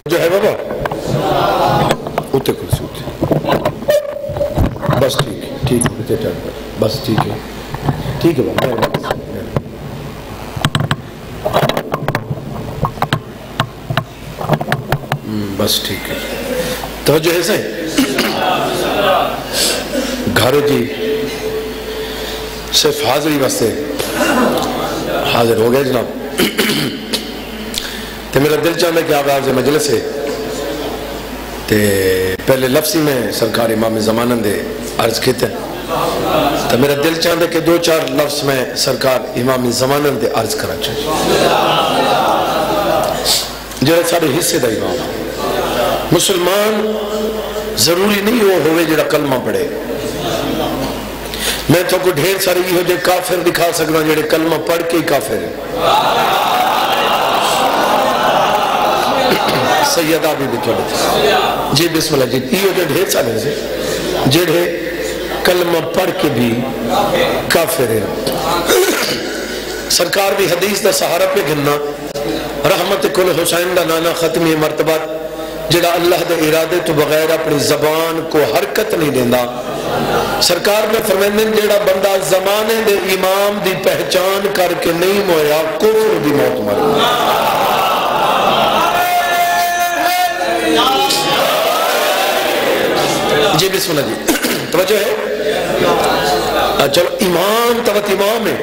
جو ہے بابا اتے کرسی اتے بس ٹھیک ہے بس ٹھیک ہے بابا بس ٹھیک ہے توجہ ہے صحیح گھر جی صرف حاضری واسطے حاضر ہو گئے جناب تو میرا دل چاہتا ہے کہ آغاز مجلس ہے تو پہلے لفظی میں سرکار امام زمانن دے عرض کیتے ہیں تو میرا دل چاہتا ہے کہ 2-4 لفظ میں سرکار امام زمانن دے عرض کرنا چاہیے جو سارے حصے دا امام مسلمان ضروری نہیں وہ ہوئے جڑا کلمہ پڑھے میں تو کو ڈھیر ساری ہو جائے کافر دکھا سکنا جڑے کلمہ پڑھ کے ہی کافر ہے سیدہ بھی تھوڑے تھے جی بسم اللہ جی یہ ہو جائے ڈھیر سارے سے جڑے کلمہ پڑھ کے بھی کافر ہے سرکار بھی حدیث دا سہارا پہ گھننا رحمت کل حسین دا نانا ختمی مرتبہ جڑا اللہ دے ارادے تو بغیر اپنی زبان کو حرکت نہیں دینا سرکار نے فرمائندے جڑا بندہ زمانے دے امام دی پہچان کر کے نہیں مویا کفر دی موت مر جی بسم اللہ جی توجہ ہے چلو امام توت امام ہے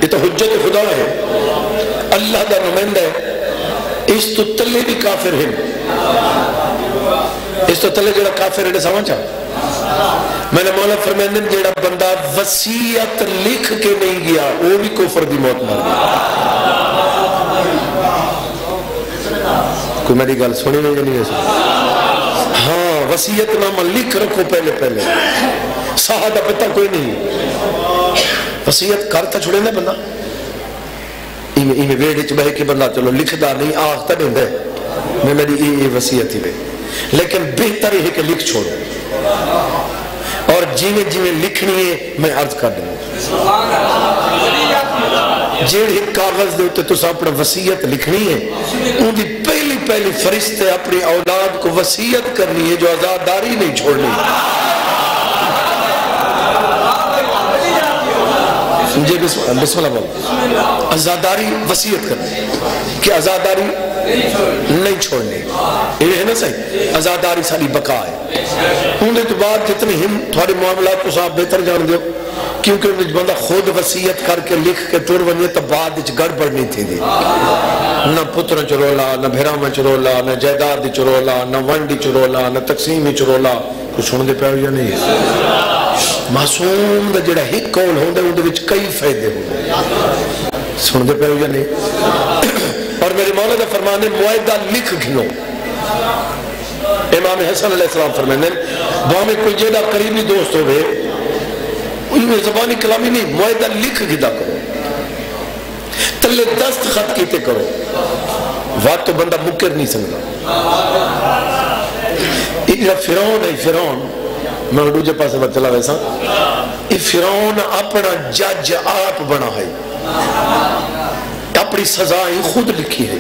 یہ تو حجت خدا ہے اللہ دا نمائندہ ہے اس تو تلے بھی کافر ہیں اس تو تلے جڑا کافر ہے سمجھا میں نے مولا فرمائندے جڑا بندہ وصیت لکھ کے نہیں گیا وہ بھی کفر دی موت مر گیا کوئی میری گل سنی نہیں نہیں ہے ہاں وصیت نامہ لکھ رکھو پہلے صاحب دا پتہ کوئی نہیں وصیت کرتا چھوڑے نا بندہ ایمیں ویڑے چھ بہے کے بندہ چلو لکھ دا نہیں آختا نہیں دے میں میری یہ وصیت ہی بے لیکن بہتر ہے کہ لکھ چھوڑو اور جیویں لکھنی ہے میں عرض کر دوں جیڑ ایک کاغذ دے ہوتے تو اپنا وصیت لکھنی ہے ان دی پہلی فرشتے اپنی اولاد کو وصیت کرنی ہے جو آزاداری نہیں چھوڑنی جی بسم اللہ بول آزاداری وصیت کرنی کہ آزاداری نہیں چھوڑنی یہ ہے نا صحیح آزاداری ساری بقا ہے انہیں تو بعد جتنی ہم تھوڑے معاملات کو صاحب بہتر جان دیو کیونکہ بندہ خود وصیت کر کے لکھ کے تور ونیے تو بعد گڑبڑ نہیں تھی دی نہ پتر چرولا نہ بھیرام چرولا نہ جائیداد چرولا نہ ونڈی چرولا نہ تقسیم چرولا کچھ سن دے پاؤ یا نہیں معصوم دا جڑا ہی کول ہوں دے ان دے وچ کئی فائدے ہوں سن دے پاؤ یا نہیں اور میرے مولا دا فرمانے معاہدہ لکھ گھنو امام حسن علیہ السلام فرمانے باہمیں کوئی جیدہ قریبی دوست ہو گئے ان میں زبانی کلامی نہیں معاہدہ لکھ گھدا کرو تلے دست خط کیتے کرو وقت تو بندہ مکر نہیں سنگا یہ فرعون ہے فرعون میں دوجے پاسے بات چلا ویسا یہ فرعون اپنا جج آپ بنا ہے اپنی سزائیں خود لکھی ہے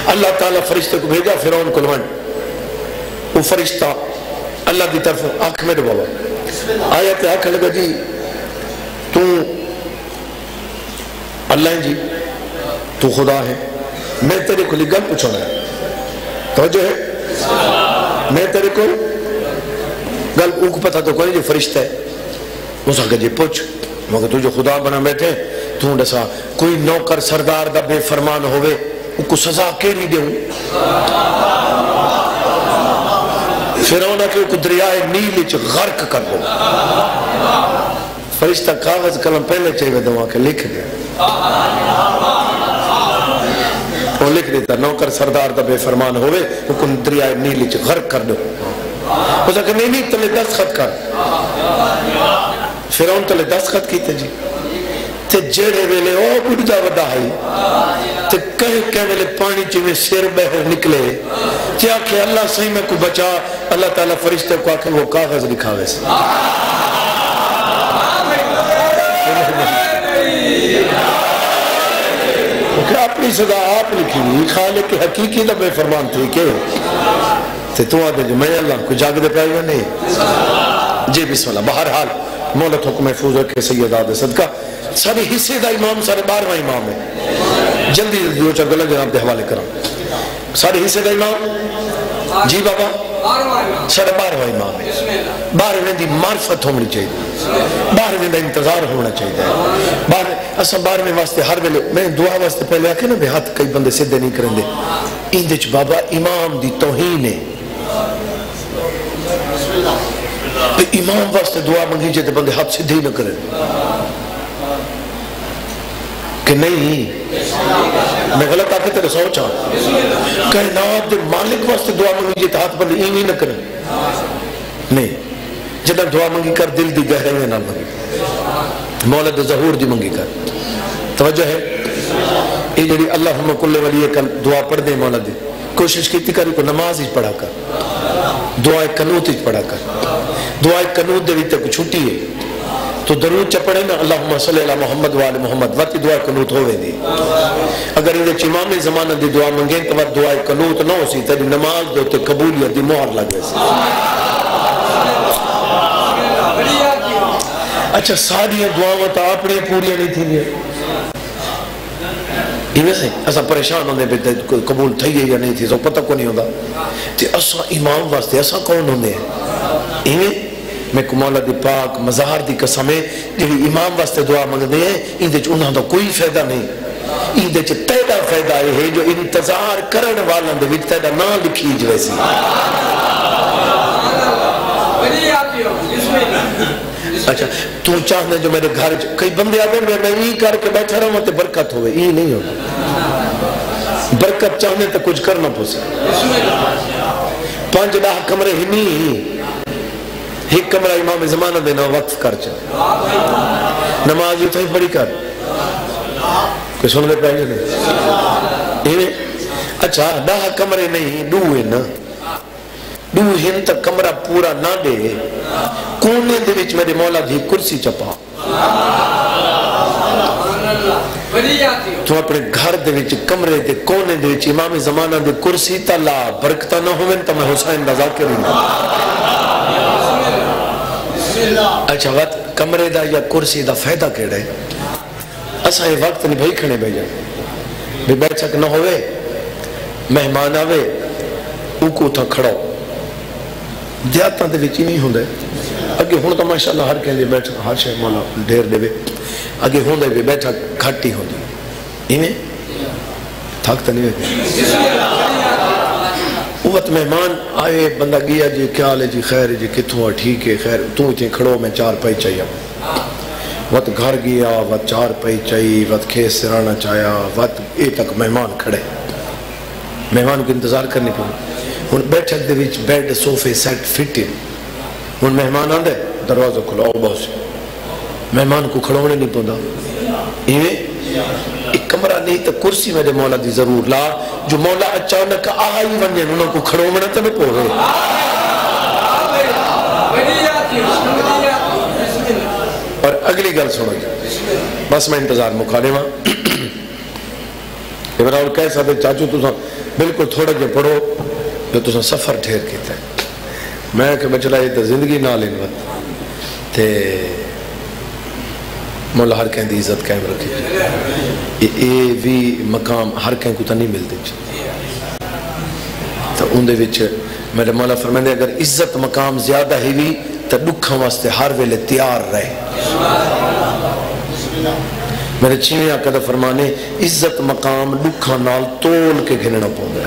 اللہ تعالیٰ فرشتے کو بھیجا فرعون کو لوان وہ فرشتہ اللہ کی طرف آنکھ میں ڈبا آیت آنکھ لگا جی تو اللہ ہے جی تو خدا ہے میں تیرے کو گل پوچھونا ہے توجہ ہے میں تیرے کو گل کو پتہ تو کوئی جو فرشتہ ہے اس آگے جی پوچھ مگر تو جو خدا بنا بیٹھے تو ڈسا کوئی نوکر سردار دا بے فرمان ہوئے ان کو سزا کیری دے ہوں فرعون کے کو دریائے نیل چ غرق کر دو فرشتہ کاغذ قلم پہلے چاہیے دعا کے لکھ دے وہ لکھ دیتا نوکر سردار دا بے فرمان ہوئے ان کو دریائے نیل چ غرق کر دو اس کہ نہیں تلے دستخط کر فرعون تلے دستخط کیتے جی تے جیڑے ویلے او بڑھدا وڈا ہے تے کہے ویلے پانی چویں سر بہر نکلے تے آکھے اللہ صحیح میں کو بچا اللہ تعالیٰ فرشتے کو آکھے وہ کاغذ لکھاوے سے آپ اپنی سزا آپ لکھی ہوئی خالق حقیقی دا بے فرمان تھی کہ تو آدھے جو میں اللہ کو جاگ دے پائے گا نہیں. جی بسم اللہ. بہرحال مولت حکم محفوظ رکھے سید آدھے صدقہ. سارے حصے دا امام سارے 12واں امام ہے. جلدی جو چگلہ جناب دے حوالے کرام. سارے حصے دا امام جی بابا سارے 12واں امام ہے. 12ویں دی معرفت ہونی چاہیے, 12ویں دا انتظار ہونا چاہیے. اصلا 12ویں واسطے ہر ویلے میں دعا واسطے پہلے آکے نا بے ہاتھ کئی بندے سدھے نہیں کریں دے اندچ بابا امام دی توہین ہے. امام واسطے دعا منگی جائے بندے ہاتھ سدھے ہی نہ کریں کہ نہیں میں غلط آکے تیرے سوچا کائنات دے مالک واسطے دعا منگی جائے ہاتھ بندے ہی نہیں کریں نہیں. جب دعا منگی کر دل دی گہرائیں نہ منگی, مولد ظہور دی منگی کر. توجہ ہے یہ جڑی اللہم کل ولی کل دعا پڑھ دے مولد دی کوشش کیتی کری کو نماز ہی پڑھا کر, دعا قنوت ہی پڑھا کر. دعا قنوت دے ویتے کو چھوٹی ہے تو درود چا پڑھے نا اللہم صلی اللہ محمد وآل محمد واتی دعا قنوت ہوئے دی. اگر یہ امام زمانہ دی دعا منگیں تو وقت دعا قنوت نہ ہو سی تیری نماز دوتے قبولیت دی مہر لگے سی. اچھا ساری دعاواں تو اپنے پوریاں نہیں تھی ایویں سے ایسا پریشان ہوندے پہ قبول تھی ہے یا نہیں تھی تو پتہ کو نہیں ہوتا. تو ایسا امام واسطے ایسا کون ہوندے ہیں ایویں میں کو مولا دی پاک مظہر دی قسم ہے جی امام واسطے دعا منگدے ہیں اندے چ انہاں دا کوئی فائدہ نہیں. اندے چ تیڑا فائدہ ہے جو انتظار کرن والوں دے وچ تیڑا نہ لکھی جوے سی. اچھا تو چاہنے جو میرے گھر کئی بندے آگے میں یہ کر کے بیٹھا رہا ہوں تو برکت ہوئے, یہ نہیں ہوگا. برکت چاہنے تو کچھ کرنا پوسے 5-10 کمرے ہی نہیں, ایک کمرہ امام زمانہ دینا وقف کر چاہ نماز یہ تھی بڑی کر کوئی سن لے پہلے نہیں. اچھا 10 کمرے نہیں 2 ہیں نا, 2 ہن تک کمرہ پورا نہ دے کونے دے وچ میرے مولا دی کرسی چپا تو اپنے گھر دے وچ کمرے دے کونے دے وچ امام زمانہ دے کرسی تلا برکتہ نہ ہوئے تو میں حسین دا ذاکر ہوں. اچھا وقت کمرے دا یا کرسی دا فائدہ کیڑا ہے اسا یہ وقت نہیں بھائی کھنے بھائی جائے بھی بیٹھک نہ ہوئے مہمان آوے اوکو تھا کھڑا دیاتاں دے وچ نہیں ہوندے اگے ہون تو ماشاءاللہ ہر کہندے بیٹھ ہر شے مولا ڈھیر دے اگے ہوندے بھی بیٹھا کھٹی ہوندی ایویں تھک تے نہیں ہوئے. وقت مہمان آئے بندہ گیا جی کیا حال ہے جی خیر جی کتھوں ٹھیک ہے خیر تو اتنے کھڑو میں 4 پائی چاہیے. وقت گھر گیا وقت 4 پائی چاہیے وقت کھیس سرانا چاہیا وقت اے تک مہمان کھڑے مہمان کو انتظار کرنے پڑے. ہن بیٹھک دے وچ بیڈ صوفے سیٹ فٹ ہن مہمان آندے دروازہ کھلاؤ بس مہمان کو کھڑونے نہیں پوندا ایویں ایک کمرہ نہیں تو کرسی میرے مولا دی ضرور لا جو مولا اچانک آئی ونجے انہوں کو کھڑونے تو نہ پوہے. اور اگلی گل سنو بس میں انتظار مکھانے ماں ابراہیم کیسا دے چاچو تو بالکل تھوڑا جے پڑھو جو تو سفر ٹھیر کیتا ہے میں کہ بچڑا یہ تو زندگی نہ لین وقت تے مولا ہر کہیں دی عزت قائم رکھے یہ بھی مقام ہر کہیں کو تو نہیں ملتے تو ان دے وچ میرے مولا فرمائے اگر عزت مقام زیادہ ہی بھی تو دکھاں واسطے ہر ویلے تیار رہے. میرے چھویں آقا دا فرمانے عزت مقام دکھاں نال تول کے گھننا پوں گا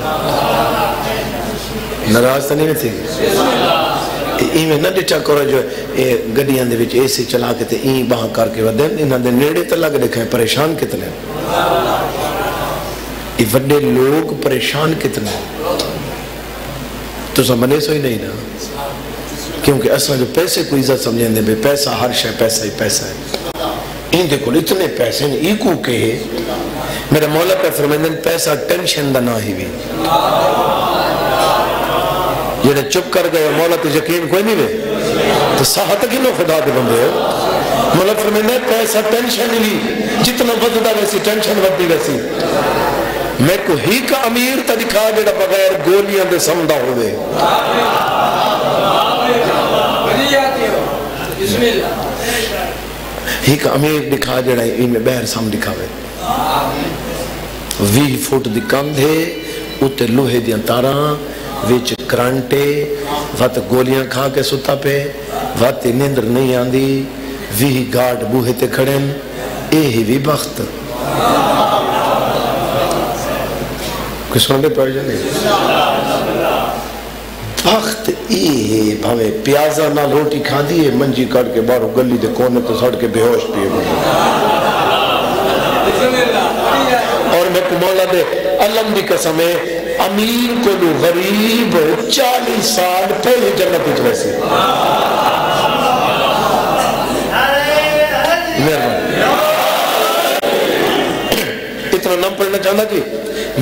ناراض تو نہیں تھی ایویں نہ ڈٹا کرو جو گڈیاں دے وچ اے سی چلا کے تے این باہاں کر کے ودن انہاں دے نیڑے تے لگ دکھائیں پریشان کتنے یہ وڈے لوگ پریشان کتنے تو سمجھنے سو ہی نہیں نا کیونکہ اصلا جو پیسے کو عزت سمجھیں دے بے پیسہ ہر شے پیسہ ہی پیسہ ہے ان دیکھو اتنے پیسے نے ایکو کے میرے مولا پہ فرمائیں پیسہ ٹینشن دا نہ ہی بھی یہ چپ کر گئے مولا تو یقین کوئی نہیں وے تو ساہت کی نو خدا دے بندے ہو مطلب فرمائے پیسہ ٹینشن نہیں، جتنا بددا ویسی ٹینشن بدی ویسی. میں کو ہی کا امیر تا دکھا جڑا بغیر گولیاں دے سمدہ ہوئے. ہی کا امیر دکھا جڑا ان میں بہر سام دکھاوے. 20 فٹ دی کندھ ہے، اتے لوہے دیاں تاراں، وچ کرانٹے، وات گولیاں کھا کے ستا پہ، وات نیندر نہیں آندی، 20 گارڈ بوہے تے کھڑیں. اے ہی بھی بخت کچھ سنگے پڑھ جانے بخت ای بھاوے پیازا نہ روٹی کھا دیئے منجی کٹ کے بارو گلی دے کونے تو سڑ کے بے ہوش پیے بڑھے. اور میں کو مولا دے علم دی قسم ہے امیر کو لو غریب 40 سال پہلے جنت اچھ ویسے. اتنا نام پڑھنا چاہتا کہ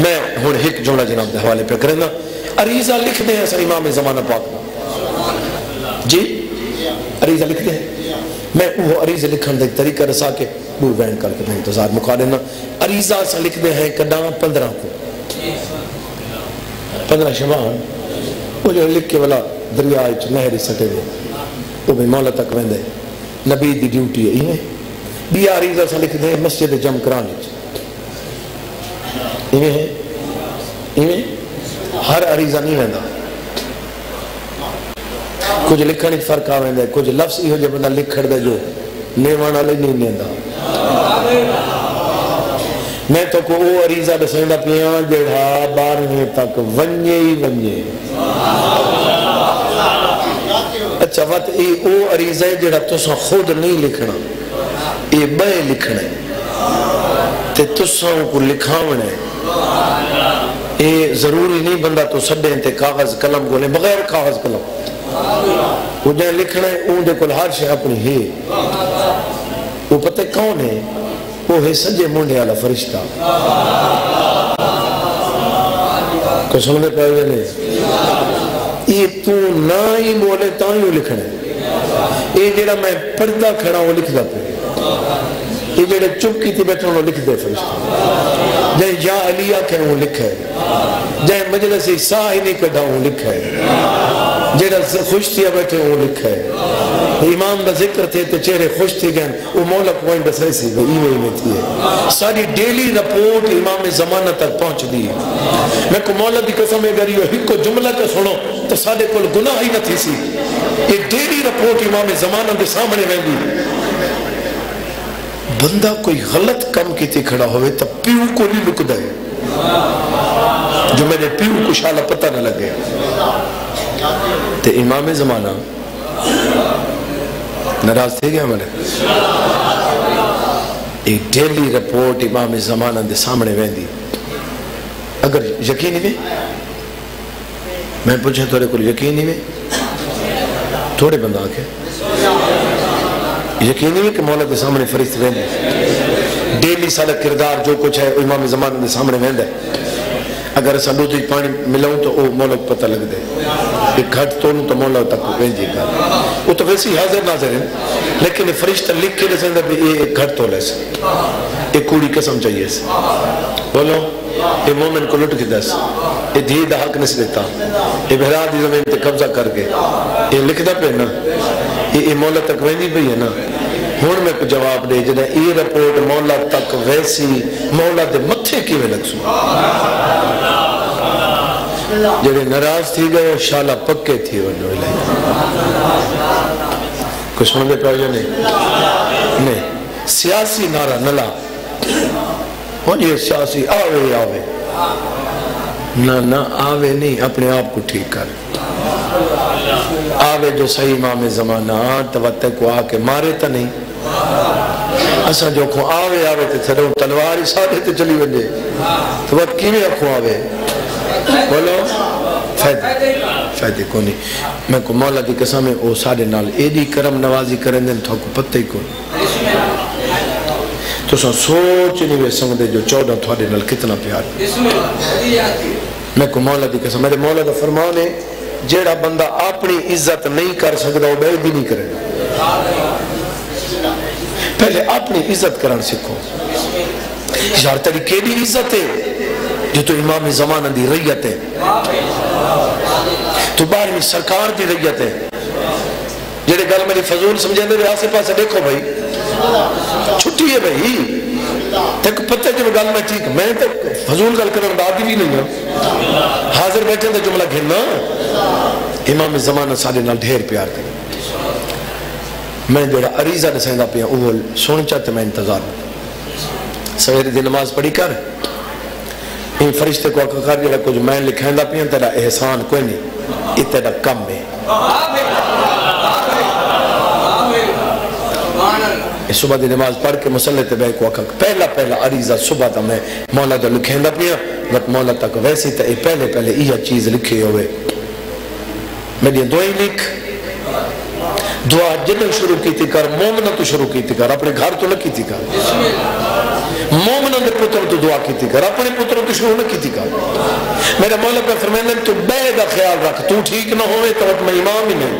میں ہون ایک جملہ جناب دے حوالے پہ کریں نا. عریضہ لکھ دے ہیں سر امام زمانہ پاک جی عریضہ لکھ دے ہیں. میں وہ عریضہ لکھن دے طریقہ رسا کے وہ وین کر کے میں انتظار مکا دینا. عریضہ سا لکھ دے ہیں کدام 15 کو 15 شبان وہ جو لکھ کے والا دریائے نہری سٹے دے وہ بھی مولا تک ویندے نبی دی ڈیوٹی ہے. ایویں بھی عریضہ سا لکھ دے مسجد جم کرانے ایویں ہے. ایویں ہر عریضہ نہیں ویندہ کچھ لکھنے فرق آ ویندے کچھ لفظ ہی ہو جب بندہ لکھ دے جو نیوانا لے نہیں نیندہ. میں تو کو او عریضہ دسیندہ پیاں جڑا 12ویں تک ونجے ہی ونجے. اچھا وقت اے او عریضہ جڑا تسا خود نہیں لکھنا اے بے لکھنا تے تسا کو لکھاونا ہے. اے ضروری نہیں بندہ تو سڈے تے کاغذ قلم کو لے بغیر کاغذ قلم وہ جہاں لکھنا ہے اون دے کل ہر شے اپنی ہے. وہ پتہ کون ہے؟ وہ ہے سجے مونڈے والا فرشتہ. کوئی سمجھے پہ ہوئے یہ تو نہ ہی بولے تا ہی لکھنا ہے. یہ جڑا میں پڑھتا کھڑا وہ لکھ جاتے ہیں. یہ جڑے چپ کی تھی بیٹھا وہ لکھ دے فرشتہ. جائے یا علیہ کہیں وہ لکھا ہے. جائے مجلس ساہ ہی نہیں کڑھا وہ لکھا ہے. جڑا خوش تھی بیٹھے وہ لکھا ہے. امام دا ذکر تھے تو چہرے خوش تھی گئن وہ مولا کوئی بس ایسی وہ ای میں تھی ہے. ساری ڈیلی رپورٹ امام زمانہ تک پہنچ دی ہے. میں کو مولا دی قسم اگر یہ ایک کو جملہ کا سنو تو سارے کل گناہ ہی نہ تھی سی. یہ ڈیلی رپورٹ امام زمانہ دے سامنے ویندی. بندہ کوئی غلط کم کی تھی کھڑا ہوئے تو پیو کو نہیں لک دے جو میرے پیو کو شالا پتہ نہ لگے. تے امام زمانہ ناراض تھے گیا ہمارے. ایک ڈیلی رپورٹ امام زمانہ دے سامنے ویندی. اگر یقینی میں پوچھیں تھوڑے کو یقینی میں تھوڑے بندہ آکے یقینی میں کہ مولا کے سامنے فرشت ویندے ڈیلی سارا کردار جو کچھ ہے امام زمانہ دے سامنے ویندے. اگر اسا دوتی پانی ملاؤں تو مولا کو پتہ لگ دے. ایک گھٹ تونوں تو مولا تک ویندی گا. وہ تو ویسی حاضر ناظر ہیں لیکن فرشتہ لکھ کے رسیں کہ یہ ایک گھٹ تو لے سے ایک کوڑی قسم چاہیے سے. بولو یہ مومن کو لٹ کے دس یہ دھی دا حق نس دیتا یہ بہرا دی زمین تے قبضہ کر کے یہ لکھ دا پہ نا یہ مولا تک ویندی بھی ہے نا. ہون میں کو جواب دے جنہیں یہ رپورٹ مولا تک ویسی مولا دے متھے کی میں لگ سو جنہیں نراز تھی گئے شالا پکے تھی ونو لے. کچھ سنگے پہ آجا نہیں سیاسی نعرہ نلا ہون یہ سیاسی آوے آوے نہ آوے نہیں اپنے آپ کو ٹھیک کر. آوے جو صحیح امام زمانہ توتے کو آکے مارے تا نہیں. اسا جو کو آوے تے تھڑوں تلواری ساتھے تے چلی ونجے تو وقت کیویں اکھو آوے بولو فائدے کو نہیں. میں کو مولا دی قسم ہے او ساڑے نال ایڈی کرم نوازی کریں دیں تو کو پتہ ہی کو تو سوچ نہیں وے سنگ دے جو 14 تھوڑے نال کتنا پیار. میں کو مولا دی قسم میرے مولا دا فرمان ہے جیڑا بندہ اپنی عزت نہیں کر سکتا وہ بے بھی نہیں کرے گا. پہلے اپنی عزت کرن سکھو یار تیری کیڑی عزت ہے جو تو امام زمانہ دی ریت ہے تو 12ویں سرکار دی ریت ہے جڑے گل میری فضول سمجھے دے آسے پاسے دیکھو بھائی چھٹی ہے بھائی تک پتہ جو گل میں ٹھیک میں تو فضول گل کرن دا بھی نہیں ہوں حاضر بیٹھے تو جملہ گھننا امام زمانہ سارے نال ڈھیر پیار کریں میں جڑا عریضہ نسائندہ پیا وہ سن چاہتے میں انتظار سویرے دی نماز پڑھی کر ان فرشتے کو کر جڑا کچھ میں لکھائندہ پیا تیرا احسان کوئی نہیں یہ تیرا کم ہے صبح دی نماز پڑھ کے مسلح تے بے کو پہلا عریضہ صبح تا میں مولا دا لکھائندہ پیا بٹ مولا تک ویسی تا پہلے یہ چیز لکھے ہوئے میری دعائیں لکھ دعا جنہیں شروع کی تھی کر مومنہ تو شروع کی تھی کر اپنے گھر تو نہ کی تھی کر مومنہ دے پتر تو دعا کی تھی کر اپنے پتر تو شروع نہ کی تھی کر میرا مولا پہ فرمائنے تو بے دا خیال رکھ تو ٹھیک نہ ہوئے تو میں امام ہی نہیں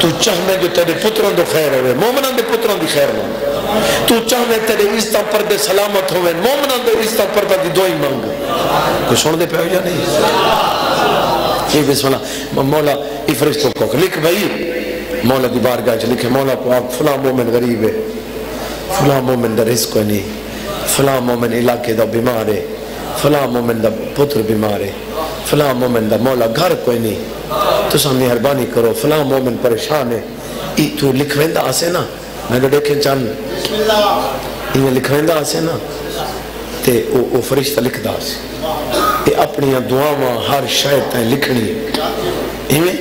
تو چاہنے جو تیرے پتروں دے خیر ہوئے مومنہ دے پتروں دی خیر ہوئے تو چاہنے تیرے عزتہ پر دے سلامت ہوئے مومنہ دے عزتہ پر دی دعائی مانگ کوئی سن دے پہ ہو یا نہیں یہ بسم اللہ مولا ای فرشتوں کو لکھ بھائی مولا دی بارگاہ چ لکھے مولا کو آپ فلاں مومن غریب ہے فلاں مومن دا رزق کوئی نہیں فلاں مومن علاقے دا بیمار ہے فلاں مومن دا پتر بیمار ہے فلاں مومن دا مولا گھر کوئی نہیں تو سا مہربانی کرو فلاں مومن پریشان ہے ای تو لکھویندہ آسے نا میں نے دیکھیں چاند یہ لکھویندہ آسے نا تے او فرشتہ لکھ دا آسے یہ اپنی دعاواں ہر شاید تائیں لکھنی ہے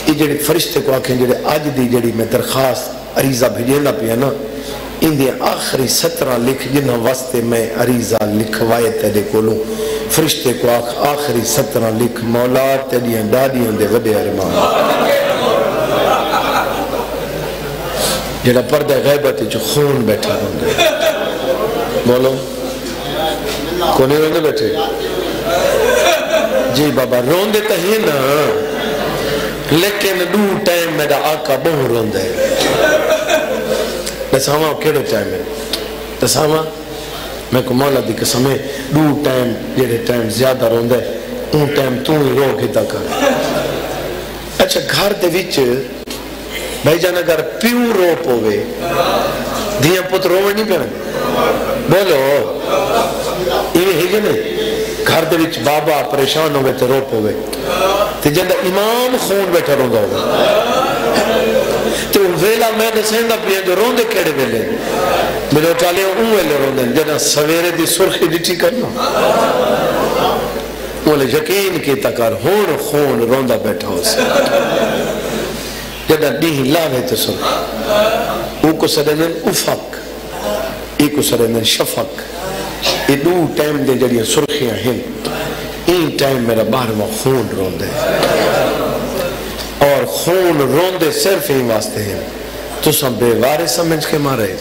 یہ جڑے فرشتے کو آکھیں جڑے آج دی جڑی میں درخواست عریضہ بھیجینا پیا نا ان دی آخری 17 لکھ جنہاں واسطے میں عریضہ لکھوائے تیرے کو لوں فرشتے کو آخری 17 لکھ مولا تیریاں ڈاڈیاں دے وڈے ارمان جڑا پردہ غیبت جو خون بیٹھا ہوندے بولو کونے روندے بیٹھے جی بابا روندے تو ہی نا لیکن دو ٹائم میرا آقا بہت روندے دساواں کیڑے ٹائم ہے دساواں میں کو مولا دی قسمیں دو ٹائم جیڑے ٹائم زیادہ روندے ان ٹائم تو ہی رو کے تک اچھا گھر دے وچ بھائی جان اگر پیو رو پوے دھیاں پت روے نہیں پہنے بولو یہ ہے کہ نہیں گھر دے وچ بابا پریشان ہوئے تے رو پوے تے جندہ امام خون بیٹھا روندہ ہوگا تو ویلا میں نے سہندہ پیا جو روندے کیڑے ویلے میرے اٹھالے اون ویلے روندے جنہ سویرے دی سرخی ڈٹھی کرنا بولے یقین کی تکار ہون خون روندہ بیٹھا ہو سے جنہ ڈیہ لاوے تے سرخی او کو سرندن افق ای کو سرندن شفق یہ دو ٹائم دے جڑیاں سرخیاں ہیں این ٹائم میرا باہرواں خون روندے اور خون روندے صرف ہی واسطے ہیں تو سب بے وارث سمجھ کے مارے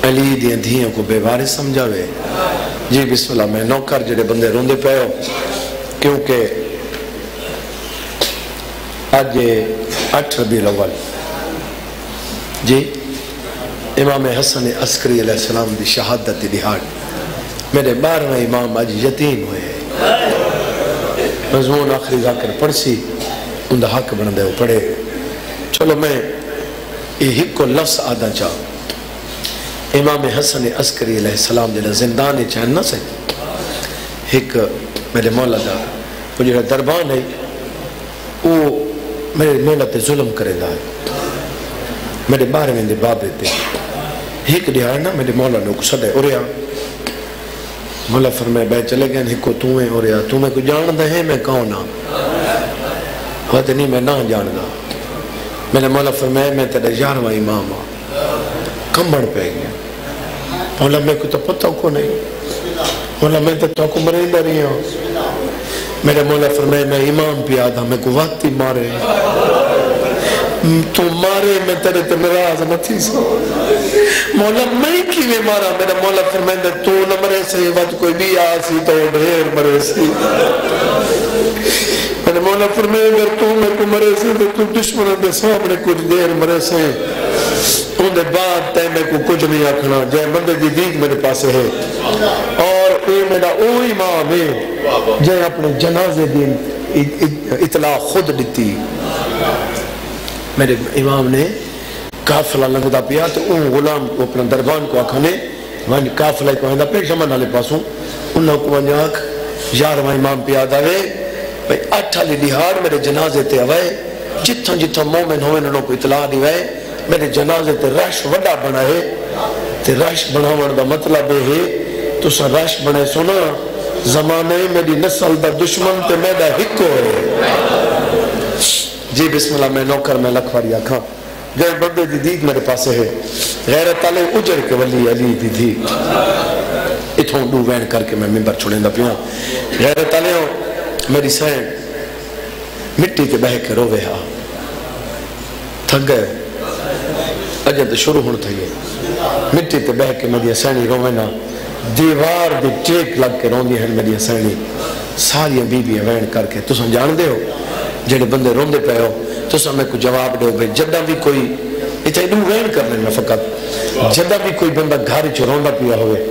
علی دیاں دھیاں کو بے وارث سمجھاوے جی بسم اللہ میں نوکر جڑے بندے روندے پہ ہو کیونکہ آج 8 ربیع الاول جی امام حسن عسکری علیہ السلام دی شہادت دی دہاڑ میرے 12ویں امام آج یتیم ہوئے مضمون آخری ذاکر پڑھسی ان دا حق بندے ہو پڑھے چلو میں یہ ہک کو لفظ آدھا چاہوں امام حسن عسکری علیہ السلام جنہا زندان چاہن نہ سے ہک میرے مولا دا وہ جنہا دربان ہے وہ میرے مولا تے ظلم کرے دا ہے میرے 12ویں دے بابے تے ہک دیارنا میرے مولا نے کو صدے اوریا مولا فرمائے بے چلے گئے ہکو تو ہیں اوریا تو میں کو جان دے ہیں میں کون ہاں وقت نہیں میں نہ جان دا میرے مولا فرمائے میں تیرے 11واں امام ہاں کمبڑ پہ گیا مولا میں کو تو پتہ کو نہیں مولا میں تو کو مرین داری ہوں میرے مولا فرمائے میں امام پہ آدھا میں کو وقت ہی مارے تو مارے میں تیرے تے ناراض نہ تھی سو مولا میں کیویں مارا میرا مولا فرمائے تو نہ مرے سے وقت کوئی بھی آسی تو ڈھیر مرے سی میرے مولا فرمائے اگر تو میں کو مرے سے تو دشمنوں دے سامنے کچھ دیر مرے سے ان دے بعد تے میں کو کچھ نہیں آکھنا جائے بندے دی دیگ میرے پاس ہے اور اے میرا او امام ہے جائے اپنے جنازے دین اطلاع خود دیتی میرے امام نے قافلہ لنگدا پیا تو ان غلام کو اپنا دربان کو آکھنے وہاں قافلہ کو آئندہ پیش ہمان والے پاسوں انہوں کو وہاں آکھ یار وہاں امام پیا داوے بھئی 8 علی دہار میرے جنازے تے آوائے جتھا جتھا مومن ہوئے انہوں کو اطلاع دیوائے میرے جنازے تے رش وڈا بنا ہے تے رش بناوڑ دا مطلب ہے تو سا رش بنے سنا زمانے میری نسل دا دشمن تے میرا ہکو ہے جی بسم اللہ میں نوکر میں لکھواری آکھاں گئے بندے دی دیگ میرے پاس ہے غیرت علی اجر کے ولی علی دی دیگ اتھوں دو وین کر کے میں ممبر چھوڑیں دا پیاں غیرت علی میری سین مٹی کے بہ کے روے ہاں تھک گئے اجد شروع ہونے تھا یہ مٹی تے بہ کے میری سینی روے نا دیوار دی ٹیک لگ کے رون دی ہیں میری سینی ساری بی بی وین کر کے تو سن جان دے ہو جنہیں بندے رون دے پہ ہو تو سن میں کو جواب دے ہو بھئی جدہ بھی کوئی اتھے دو وین کرنے میں فقط جدہ بھی کوئی بندہ گھاری چو رون دا پیا ہوئے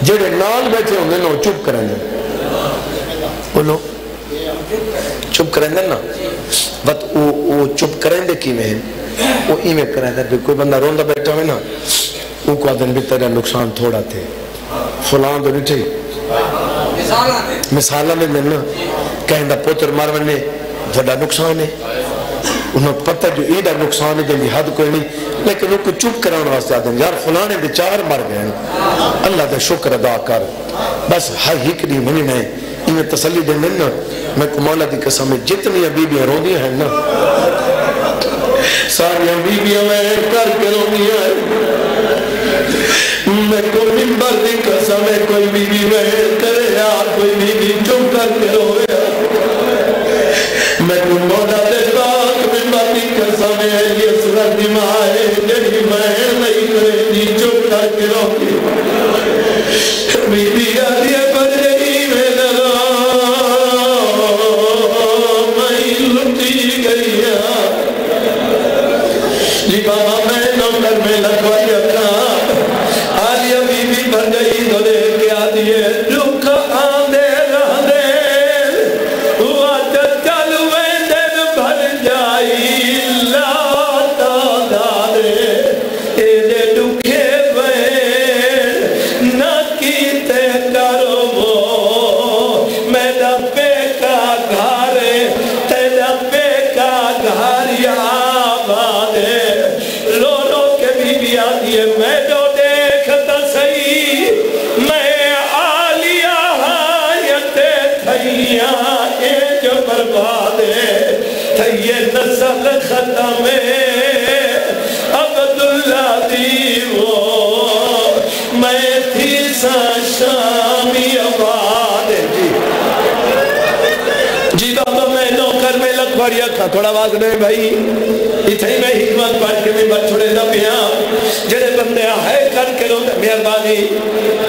جنہیں نال بیٹھے ہوں گے چپ کریں گے بولو چپ کریں گے نا بات وہ چپ کریں دے کی میں وہ ایمیں کریں دے کوئی بندہ رون دا بیٹھا ہوئے نا وہ کو آدھن بھی تیرا نقصان تھوڑا تھے فلان دو نہیں تھی مثالہ میں دینا کہیں دا پوتر مارنے بڑا نقصان ہے انہوں پتہ جو ایڈا نقصان ہے جن دی حد کوئی نہیں لیکن ان کو چپ کرانا واسطے آدھیں یار فلانے دے 4 مر گئے ہیں اللہ دے شکر ادا کر بس ہر ہک دی منی میں انہیں تسلی دیں نا میں کو مولا دی قسم میں جتنی بیبیاں رو دیا ہیں نا ساری بیبیاں میں کر کے رو دیا ہیں میں کوئی ممبر دی قسم میں کوئی بیبی میں کرے یار کوئی بیبی چپ کر کے روے میں کوئی مولا دے پاک ممبر دی قسم میں یہ صورت دی مائے جنہی میں نہیں کرے دی چپ کر کے روے بیبی آدھی پر جہی میں لگا میں لٹی گئی جی بابا میں نوکر میں لگوائی اپنا آلیا بی بی بھر گئی تو لے کے آدھی ہے رکھ آندے رہنے وعدت چلوے دن بھر جائی لاتا دارے ایدے دکھے وین نہ کیتے کرو وہ میرا پے کا گھارے تیرا پے کا گھار یا آبادے رو رو کے بی بی آدھی ہے میں جو دیکھتا صحیح میں آلیا حایتے تھیاں اے جو برباد ہے تھیے نسل ختم عبداللہ دیو میں تھی سا شامی آباد جی بابا میں نوکر میں لکھواری اکھا تھوڑا آواز نہیں بھائی اتھائی میں حکمت پڑھ کے میں بچھوڑے دا پیاں جڑے بندے آئے کر کے لو مہربانی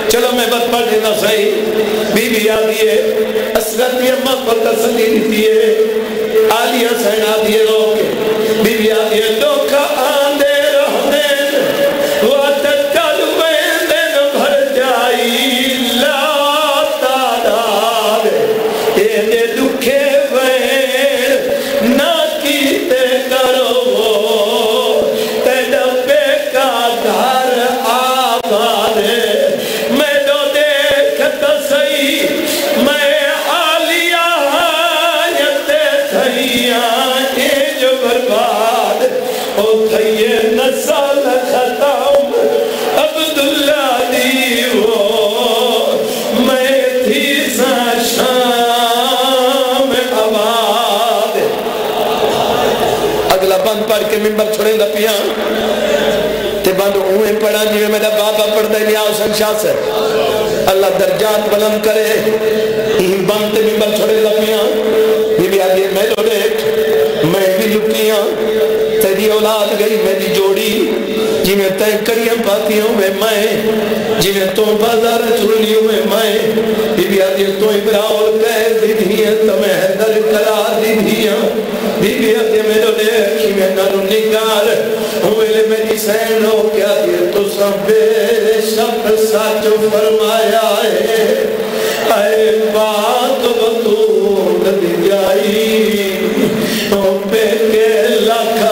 چلو میں بات پڑھ دینا صحیح بی بی آدھی ہے اسرت بھی اممہ کو تسلی دیتی ہے آلیہ سین آدھی ہے لوگ بی بی آدھی ہے دکھا آندے رہنے وعدت چلوے دن بھر جائی لاتا دار ایدے دکھے وین نہ کیتے کرو وہ تیرا پے کا گھر آباد ہے میں تو دیکھتا صحیح میں آلیا حایتے تھیاں اے جو برباد او تھیے نسل ختم عبداللہ دیو میں تھی سا شام آباد اگلا بند پڑھ کے ممبر چھوڑیں گا پیاں تے بند اوہیں پڑھا جی میں میرا بابا پڑھتا ہے نیا حسن شاہ سے اللہ درجات بلند کرے این بند تے ممبر چھوڑیں گا پیاں یہ بھی آگے میں تو دیکھ میں بھی لکیاں تیری اولاد گئی میری جوڑی جی میں تے کریاں پاتی ہوں میں جی میں تو بازار چلنی ہوں میں بی بی آدھی تو ابراول کہہ دی دھی ہے تو میں حیدر کرا دی دھی بے شک سچ فرمایا ہے اے بات بطول دی جائی بے کے لکھ